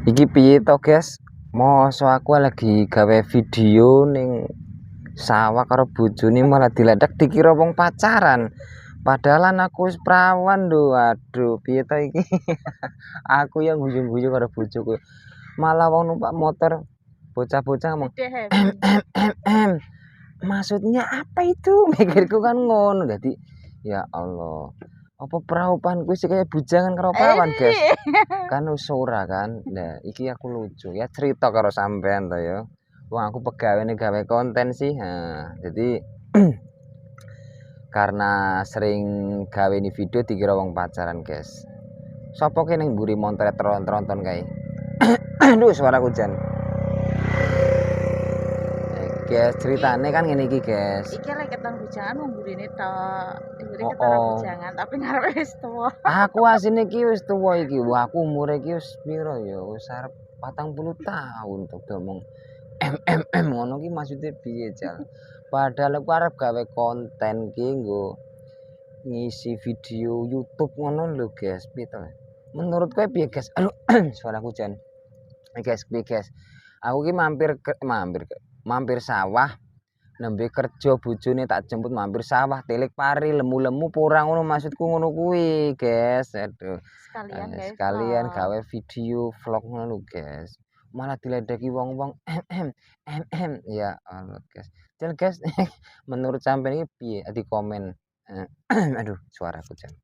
Iki piye to, Guys? Mosok aku lagi gawe video ning sawah karo bojone malah diledek dikira wong pacaran. Padahal aku wis prawan lho. Aduh, piye to iki? Aku yang guyu-guyu karo bojoku. Malah wong numpak motor bocah-bocah ngomong, Maksudnya apa itu? Mikirku kan ngono. Jadi ya Allah. Apa perahupanku sih kayak bujangan karo prawan, Guys? Kan wis ora kan. Nah, iki aku lucu ya cerita karo sampean to ya. Wong aku pegawene gawe konten sih. Nah, jadi karena sering gawe ini video dikira wong pacaran, Guys. Sopo ki ning mburi montret tronton kae. Aduh, suara hujan. Guys, ceritane kan ngene iki, Guys. Iki lek keton bujangan wong burine tok. Mburi Oh, ketara oh. bujangan tapi ngarepe wis tuwa. Aku asine iki wis tuwa iki. Wah, aku umure iki wis piro ya? Wis arep 40 tahun to ngomong ngono ki maksude piye, Jal? Padahal aku arep gawe konten ki nggo ngisi video YouTube ngono lho, Guys. Piye to? Menurut kowe piye, Guys? Aduh, suara hujan. Guys, piye, Guys? Aku ki mampir sawah nembe kerja bojone tak jemput mampir sawah telik pari lemu-lemu pura ngono maksudku ngono kuwi, Guys. Aduh. Sekalian guys. Sekalian gawe video vlog ngono, Guys. Malah diledeki wong-wong ya Allah, Guys. Jadi, Guys, menurut sampean iki piye? Di komen. Aduh, suara hujan.